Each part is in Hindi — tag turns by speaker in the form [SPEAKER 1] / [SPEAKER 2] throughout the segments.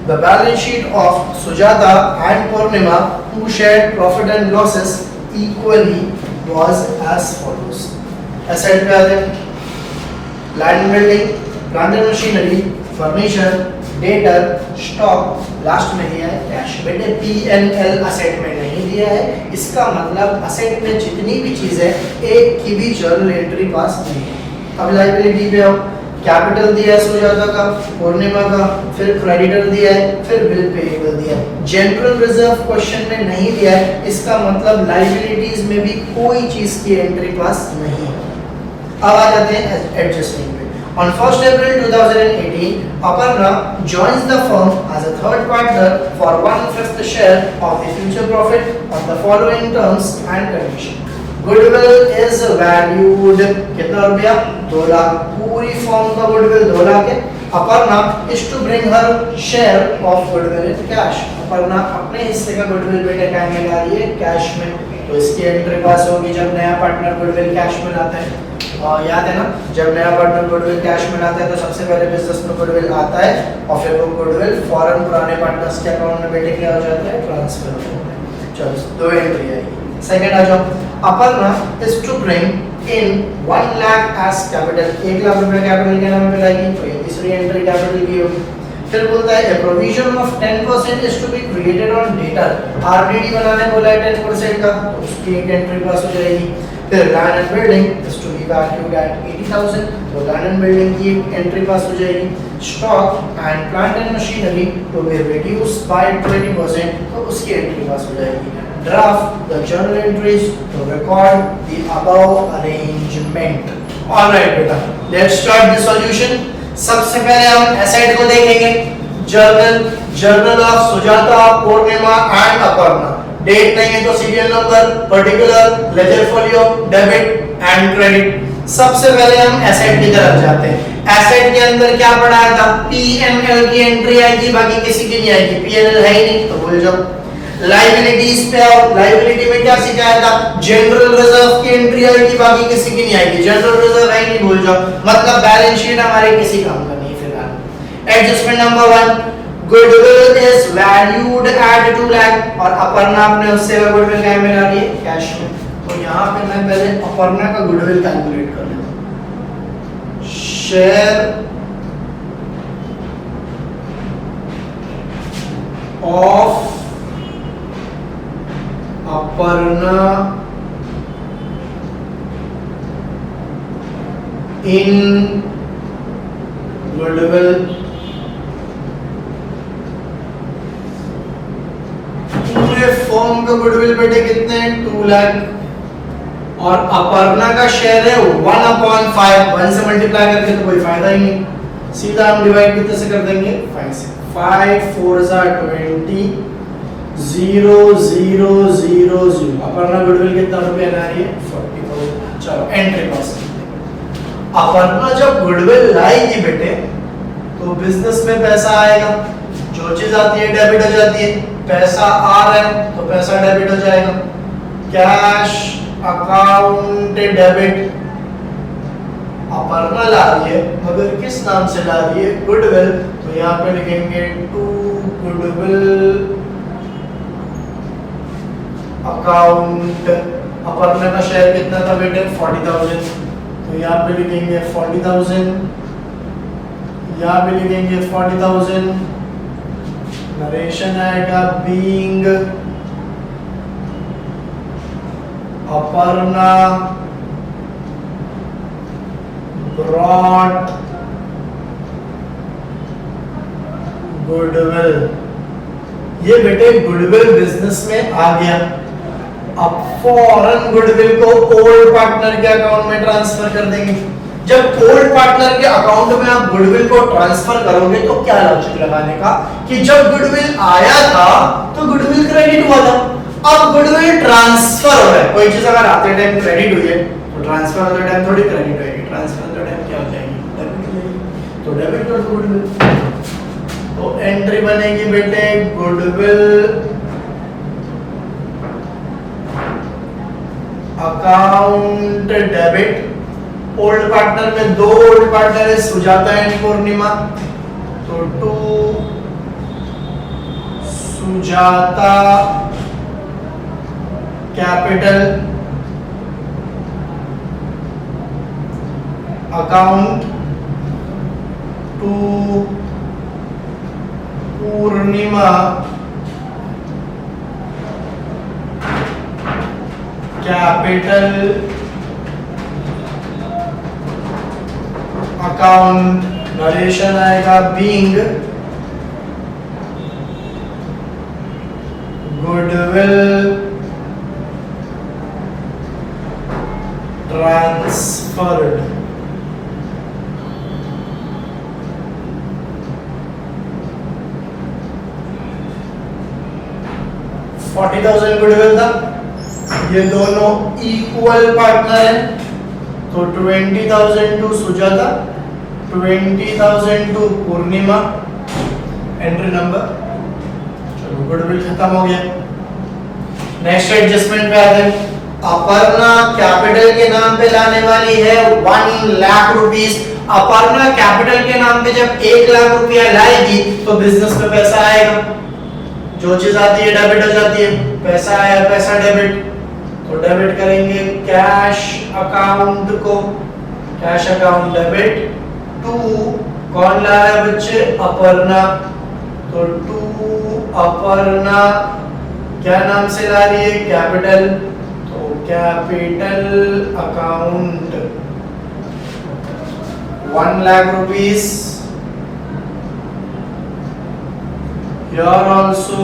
[SPEAKER 1] The balance sheet of Sujata and Purnima, who shared profit and losses equally, was as follows. Asset पे आते हैं. Land building, plant and machinery, furniture, debtor, stock, last में दिया है कैश. बेटे P&L असेट में नहीं दिया है, इसका मतलब असेट में जितनी भी चीजें एक की भी जर्नल एंट्री पास नहीं है. अब लायबिलिटी पे आओ. कैपिटल दिया है सुजाता का, पूर्णिमा का, फिर क्रेडिटर दिया है, फिर बिल पेएबल दिया है. जनरल रिजर्व क्वेश्चन में नहीं दिया है, इसका मतलब लायबिलिटीज में भी कोई चीज की एंट्री पास नहीं है. अब आ जाते हैं एडजस्टिंग पे. On 1st April 2018, Aparna joins the firm as a third partner for 1/5 share of the future profit on the following terms and conditions. Goodwill is valued कितना रुपया? 2 लाख. पूरी फर्म का गुडविल 2 लाख है. Aparna is to bring her share of goodwill in cash. Aparna अपने हिस्से का गुडविल बेटे क्या में ला रही है? कैश में. तो इसकी एंट्री पास होगी जब नया पार्टनर गुडविल कैश में लाता है. और याद है ना, जब नया पार्टनर गुडविल कैश में लाता है तो सबसे पहले बिजनेस में गुडविल आता है और फिर वो गुडविल फौरन पुराने पार्टनर्स के अकाउंट में बेटे क्या हो जाता है? ट्रांसफर हो जाता है. चलो 2 एंट्री आएगी. सेकंड आ जाओ. Aparna is to bring in 1 lakh as capital. 1 lakh रुपए कैपिटल के नाम पे लाएगी, तो ये तीसरी एंट्री कैपिटल की होगी. फिर बोलता है a provision of 10% is to be created on debtor. RDD बनाने बोला है 10% का, तो उसकी एक एंट्री पास हो जाएगी. फिर land and building is to be valued at 80,000, तो land and building की एंट्री पास हो जाएगी. Stock and plant and machinery to be reduced by 20%, तो उसकी एंट्री पास हो जाएगी. Draft the journal entries to record the above arrangement. All right बेटा, let's start the solution. सबसे पहले हम एसेट को देखेंगे. Journal of Sujata, Purnima and Aparna. Date नहीं है तो serial number, particular, ledger folio, debit and credit. सबसे पहले हम एसेट की तरफ जाते हैं. एसेट के अंदर क्या पढ़ा था? P&L की एंट्री आएगी, बाकी किसी की नहीं आएगी. P&L है ही नहीं तो भूल जाओ. लायबिलिटीज पे आओ. लायबिलिटी में क्या सिखाया था? जनरल रिजर्व की एंट्री आएगी, बाकी किसी की नहीं आएगी. जनरल रिजर्व है नहीं, भूल जाओ. मतलब बैलेंस शीट हमारे किसी काम का नहीं फिलहाल. Adjustment number 1, goodwill is valued at 2 lakh और अपर्णा अपने उससे गुडविल क्या में ला रही है? कैश में. तो यहाँ पे मैं पहले अपर्णा का गुडविल कैलकुलेट कर लेता हूँ. Share of Aparna in goodwill. पूरे फर्म का गुडविल बेटे कितने हैं? 2 लाख. और अपर्णा का शेयर है 1/5. 1 से मल्टीप्लाई करके तो कोई फायदा ही नहीं. सीधा हम डिवाइड कितने से कर देंगे? 5 से. 5 4 20 0 0 0 0. अपर्णा गुडविल कितना रुपया ला रही है? 40,000. चलो एंट्री पास. अपर्णा जब गुडविल लाएगी बेटे तो बिजनेस में पैसा आएगा. जो चीज आती है डेबिट हो जाती है. पैसा आ रहा है तो पैसा डेबिट हो जाएगा. Cash account debit. अपर्णा ला रही है मगर किस नाम से ला रही है? गुडविल. तो यहाँ पे लिखेंगे टू गुडविल अकाउंट. अपर्णा का शेयर कितना था बेटे? 40,000. तो यहाँ पे लिखेंगे 40,000. यहाँ पे लिखेंगे 40,000. नरेशन आएगा बीइंग अपर्णा ब्रॉट गुडविल. ये बेटे गुडविल बिजनेस में आ गया. अब फौरन गुडविल को ओल्ड पार्टनर के अकाउंट में ट्रांसफर कर देंगे. जब ओल्ड पार्टनर के अकाउंट में आप गुडविल को ट्रांसफर करोगे तो क्या लॉजिक लगाने का कि जब गुडविल आया था तो गुडविल क्रेडिट हुआ था. अब गुडविल ट्रांसफर हो रहा है. कोई चीज अगर आते टाइम क्रेडिट हुई है तो ट्रांसफर होते टाइम थोड़ी क्रेडिट होगी. ट्रांसफर होते टाइम क्या हो जाएगी? डेबिट हो जाएगी. तो डेबिट और गुडविल. तो एंट्री बनेगी बेटे goodwill account debit. Old partner में 2 ओल्ड पार्टनर है, सुजाता एंड पूर्णिमा. तो 2 Sujata capital account to Purnima capital account, narration आएगा बीइंग गुडविल ट्रांसफर्ड। 40,000 गुडविल था, ये दोनों इक्वल पार्टनर है, तो 20,000 to Sujata, 20,000 to Purnima, entry number. चलो गुडविल खत्म हो गया। नेक्स्ट एडजस्टमेंट पे आते हैं। अपर्णा कैपिटल के नाम पे लाने वाली है 1 लाख रुपीस। अपर्णा कैपिटल के नाम पे जब 1 लाख रुपया लाएगी तो बिजनेस में पैसा आएगा। जो चीज आती है डेबिट हो जाती है, पैसा आया पैसा डेबिट, तो डेबिट करेंगे कैश अकाउंट को, कैश अकाउंट डेबिट टू, कौन ला रहा है बच्चे, अपर्णा, तो टू अपर्णा क्या नाम से ला रही है, कैपिटल, तो capital account 1 lakh rupees. Here also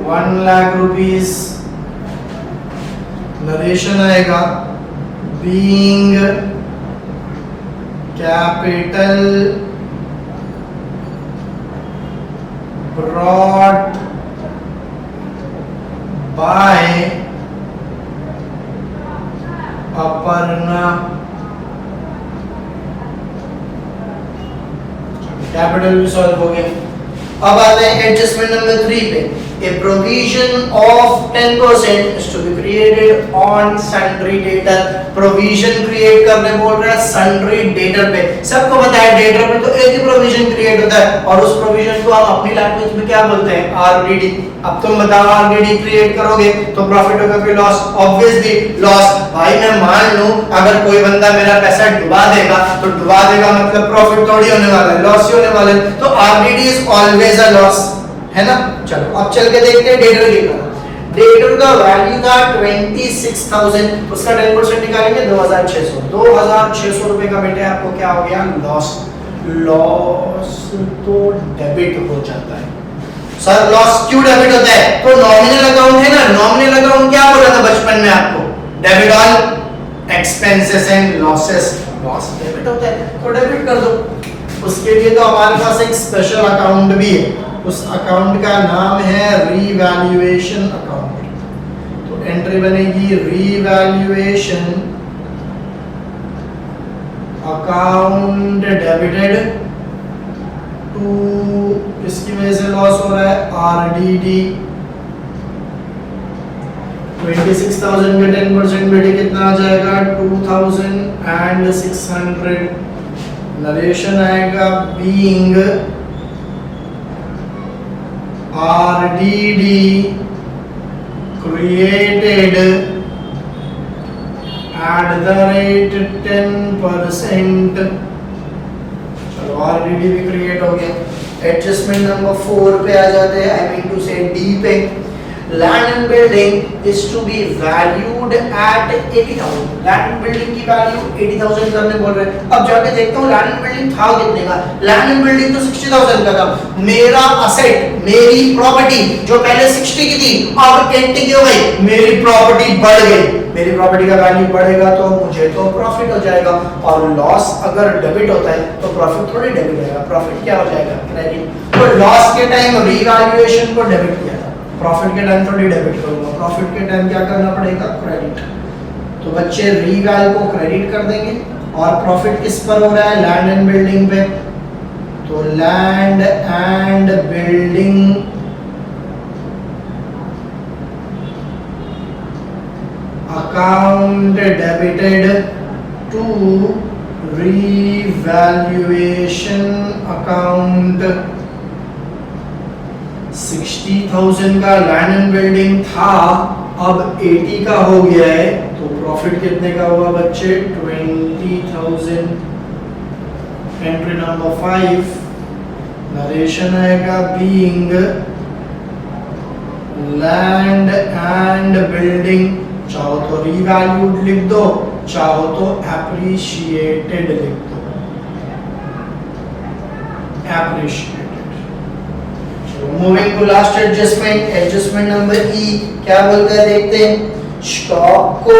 [SPEAKER 1] 1 lakh rupees. Narration आएगा being capital brought by Aparna. Capital भी सॉल्व हो गया। अब आते हैं एडजस्टमेंट नंबर 3 पे। A provision of 10% is to be created on sundry debtor। Provision create करने बोल रहा है sundry debtor पे। सबको पता है debtor पे तो एक ही प्रोविजन क्रिएट होता है और उस प्रोविजन को हम अपनी लैंग्वेज में क्या बोलते हैं, आरडीडी। अब तुम बताओ आरडीडी क्रिएट करोगे तो प्रॉफिट होगा फिर लॉस, ऑब्वियसली लॉस। भाई मैं मान लूं अगर कोई बंदा मेरा पैसा डुबा देगा तो डुबा देगा मतलब प्रॉफिट थोड़ी होने वाला है, लॉस ही होने वाला है। तो RDD is always a loss, है ना। चलो अब चल के देखते हैं डेटर की तरफ। डेटर का वैल्यू था 26,000, उसका 10% निकालेंगे 2,600। 2,600 रुपए का बेटे आपको क्या हो गया, लॉस। लॉस तो डेबिट हो जाता है। सर लॉस क्यों डेबिट होता है, तो नॉमिनल अकाउंट है ना, नॉमिनल अकाउंट क्या बोला था बचपन में आपको, debit all expenses and losses. Loss debit होता है तो डेबिट कर दो। उसके लिए तो हमारे पास एक स्पेशल अकाउंट भी है, उस अकाउंट का नाम है रीवैल्यूएशन अकाउंट। तो एंट्री बनेगी रीवैल्यूएशन अकाउंट डेबिटेड टू, इसकी वजह से लॉस हो रहा है, आरडीडी। 26,000 का 10% बेटे कितना आ जाएगा, 2,600। नरेशन आएगा being RDD created at the rate 10%। चलो RDD भी क्रिएट हो गया। एडजस्टमेंट नंबर 4 पे आ जाते हैं, आई मीन टू से डी पे। Land and building is to be valued at 80,000। Land and building की वैल्यू 80,000 करने बोल रहे हैं। अब जाके देखता हूँ लैंड एंड बिल्डिंग था कितने का। लैंड एंड बिल्डिंग तो 60,000 का था। मेरा असेट, मेरी प्रॉपर्टी जो पहले 60 की थी अब 20 की हो गई, मेरी प्रॉपर्टी बढ़ गई। मेरी प्रॉपर्टी का वैल्यू बढ़ेगा तो मुझे तो प्रॉफिट हो जाएगा, और लॉस अगर डेबिट होता है तो प्रॉफिट थोड़ी डेबिट होगा, प्रॉफिट क्या हो जाएगा, क्रेडिट। तो लॉस के टाइम रीवैल्यूएशन को डेबिट किया था, प्रॉफिट के टाइम थोड़ी डेबिट करूंगा, प्रॉफिट के टाइम क्या करना पड़ेगा, क्रेडिट। तो बच्चे रीवैल्यू को क्रेडिट कर देंगे। और प्रॉफिट किस पर हो रहा है, लैंड एंड बिल्डिंग पे। तो land and building account debited to revaluation account 60,000 का लैंड एंड बिल्डिंग था, अब 80 का हो गया है, तो प्रॉफिट कितने का हुआ बच्चे? 20,000। एंट्री नंबर 5 नरेशन आएगा बीइंग लैंड एंड बिल्डिंग, चाहो तो रीवैल्यूड लिख दो, चाहो तो एप्रिशिएटेड लिख दो। एप्रिशिएटेड। चलो moving to last adjustment, adjustment number E क्या बोलता है देखते हैं। स्टॉक को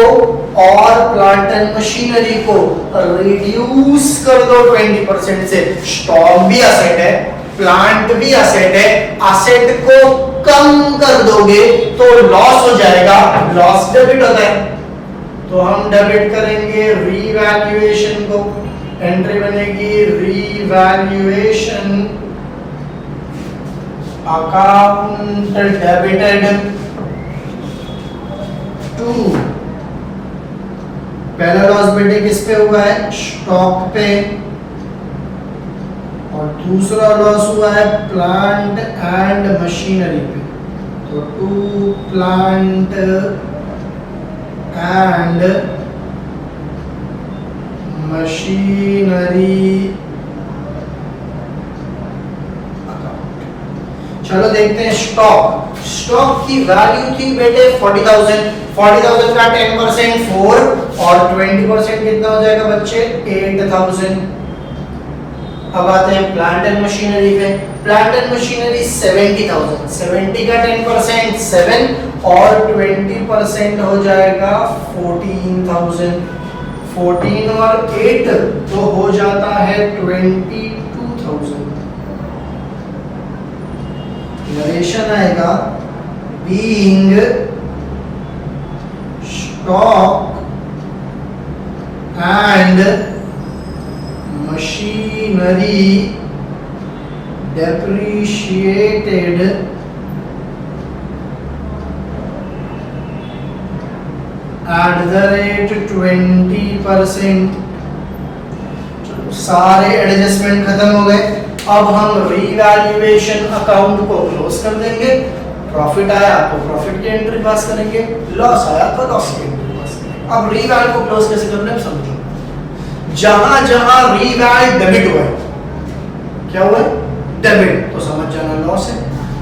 [SPEAKER 1] और प्लांट एंड मशीनरी को रिड्यूस कर दो 20% से। स्टॉक भी असेट है, प्लांट भी असेट है, असेट को कम कर दोगे तो लॉस हो जाएगा, लॉस डेबिट होता है, तो हम डेबिट करेंगे रीवैल्यूएशन को। एंट्री बनेगी रीवैल्यूएशन अकाउंट डेबिटेड टू, पहला लॉस बेटे किस पे हुआ है? स्टॉक पे, और दूसरा लॉस हुआ है प्लांट एंड मशीनरी पे, तो to plant and machinery account. चलो देखते हैं स्टॉक। स्टॉक की वैल्यू थी बेटे 40,000, 40,000 का 10% 4 और 20% कितना हो जाएगा बच्चे? 8,000। अब आते हैं प्लांट एंड मशीनरी पे। प्लांट एंड मशीनरी 70,000, 70 का 10% 7 और 20% हो जाएगा 14,000। 14 और 8 तो हो जाता है 22,000। नरेशन आएगा being stock and machinery depreciated at the rate 20%। सारे एडजस्टमेंट खत्म हो गए। अब हम रीवैल्यूएशन अकाउंट को क्लोज कर देंगे। प्रॉफिट आया तो प्रॉफिट की एंट्री पास करेंगे, लॉस आया तो लॉस की एंट्री पास करेंगे। अब रीवैल्यू को क्लोज कैसे करना है समझो। जहां जहां रीवैल्यू डेबिट हुआ है, क्या हुआ है? डेबिट, तो समझ जाना लॉस है,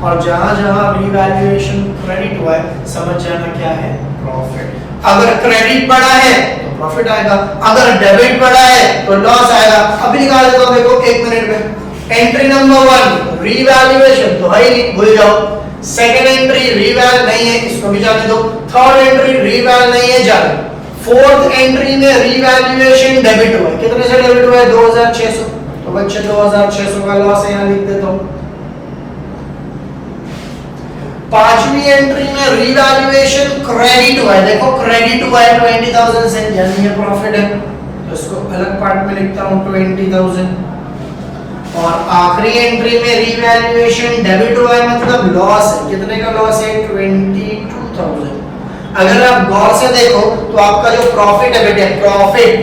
[SPEAKER 1] और जहां जहां रीवैल्यूएशन क्रेडिट हुआ है समझ जाना क्या है? प्रॉफिट। अगर क्रेडिट बढ़ा है तो प्रॉफिट आएगा, अगर डेबिट बढ़ा है तो लॉस आएगा। अभी निकाल देता हूं, देखो 1 मिनट में। एंट्री नंबर 1 रीवैल्यूएशन तो है ही नहीं, भूल जाओ। सेकंड एंट्री रीवैल नहीं है, इसको भी जाने दो। थर्ड एंट्री रीवैल नहीं है, जाने। फोर्थ एंट्री में रीवैल्यूएशन डेबिट हुआ है, कितने से डेबिट हुआ है? 2,600, तो बच्चे 2,600 का लॉस है, यहां लिख देता हूं। पांचवी एंट्री में रीवैल्यूएशन क्रेडिट हुआ है, देखो क्रेडिट हुआ है 20,000 से, यानी ये प्रॉफिट है, तो इसको अलग पार्ट में लिखता हूं 20,000। और आखिरी एंट्री में रीवैल्यूएशन डेबिट हुआ है, मतलब लॉस है, कितने का लॉस है? 22,000। अगर आप गौर से देखो तो आपका जो प्रॉफिट है बेटे, प्रॉफिट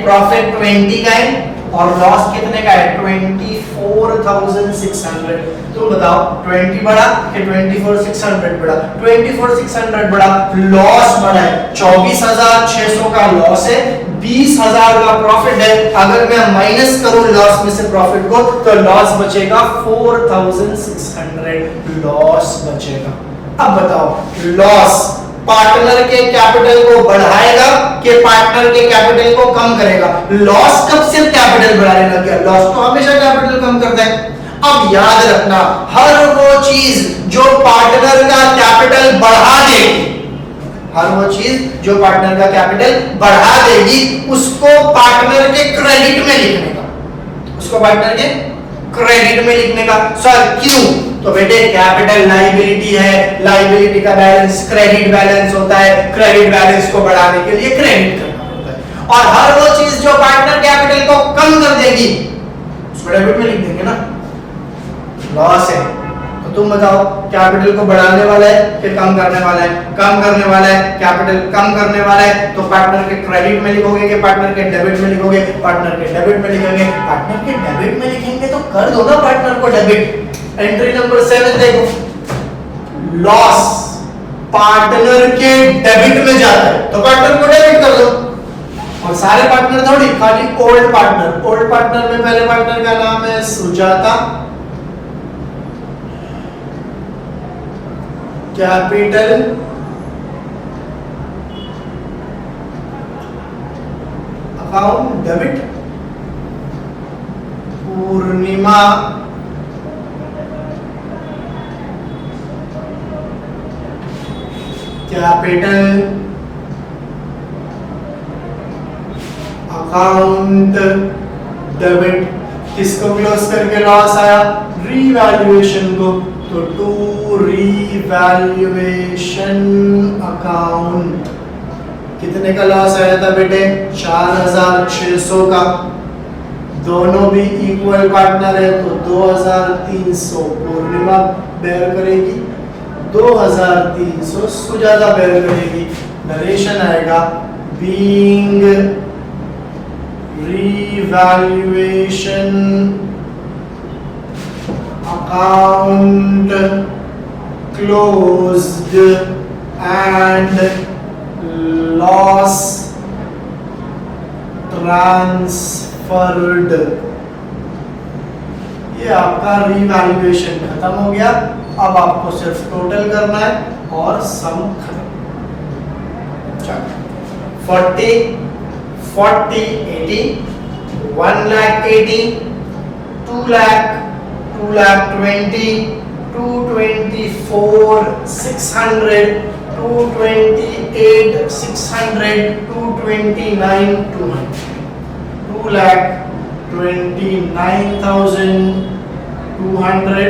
[SPEAKER 1] 20 का है और लॉस कितने का है? 24,600। तुम बताओ 20 बढ़ा कि 24,600 बढ़ा? 24,600 बढ़ा, लॉस बढ़ा है। 24,600 का लॉस है, 20,000 का प्रॉफिट है। अगर मैं माइनस करूं लॉस में से प्रॉफिट को, तो लॉस बचेगा 4,600, लॉस बचेगा। अब बताओ लॉस पार्टनर के कैपिटल को बढ़ाएगा कि पार्टनर के कैपिटल को कम करेगा? लॉस कब सिर्फ कैपिटल बढ़ाने लग गया? लॉस तो हमेशा कैपिटल कम करता है। अब याद रखना, हर वो चीज जो पार्टनर का कैपिटल बढ़ा देगी, हर वो चीज जो पार्टनर का कैपिटल बढ़ा देगी, उसको पार्टनर के क्रेडिट में लिखने का, उसको पार्टनर के क्रेडिट में लिखने का। सर क्यों? तो बेटे कैपिटल लायबिलिटी है, लायबिलिटी का बैलेंस क्रेडिट बैलेंस होता है, क्रेडिट बैलेंस को बढ़ाने के लिए क्रेडिट करना होता है। और हर वो चीज जो पार्टनर कैपिटल को कम कर देगी उसको डेबिट में लिख देंगे ना, लॉस है। तो तुम बताओ कैपिटल को बढ़ाने वाला है कि कम करने वाला है? कम करने वाला है, कैपिटल कम करने वाला है, तो पार्टनर के क्रेडिट में लिखोगे कि पार्टनर के डेबिट में लिखोगे? पार्टनर के डेबिट में लिखेंगे। पार्टनर के डेबिट में लिखेंगे तो कर दो ना पार्टनर को डेबिट। एंट्री नंबर 7 देखो, लॉस पार्टनर के डेबिट में जाता है तो पार्टनर को डेबिट कर दो, और सारे पार्टनर थोड़ी, खाली ओल्ड पार्टनर। ओल्ड पार्टनर में पहले पार्टनर का नाम है सुजाता, कैपिटल अकाउंट डेबिट, पूर्णिमा कैपिटल अकाउंट डेबिट। किसको क्लोज करके लॉस आया? रीवैल्यूएशन को, तो टू रीवैल्यूएशन अकाउंट। कितने का लॉस आया था बेटे? 4600 का। दोनों भी इक्वल पार्टनर है तो 2300 पूर्णिमा बेयर करेगी, 2300 सुजाता बेयर करेगी। नरेशन आएगा being revaluation account closed and loss transferred। ये आपका रिवैल्यूएशन खत्म हो गया। अब आपको सिर्फ टोटल करना है और सम खत्म। 40 40 80 1 lakh 80 2 lakh 2 lakh 20 224 600 228 600 229 200 2 lakh 29,200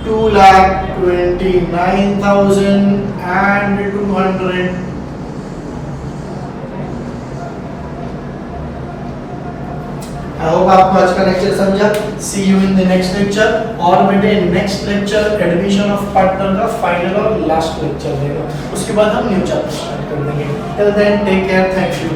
[SPEAKER 1] 2 lakh 29,200। I hope आपको आज का लेक्चर समझा। See you in the next lecture. और बेटे next lecture admission of partner का फाइनल और लास्ट लेक्चर रहेगा, उसके बाद हम न्यू चैप्टर स्टार्ट कर देंगे। Till then take care, thank you.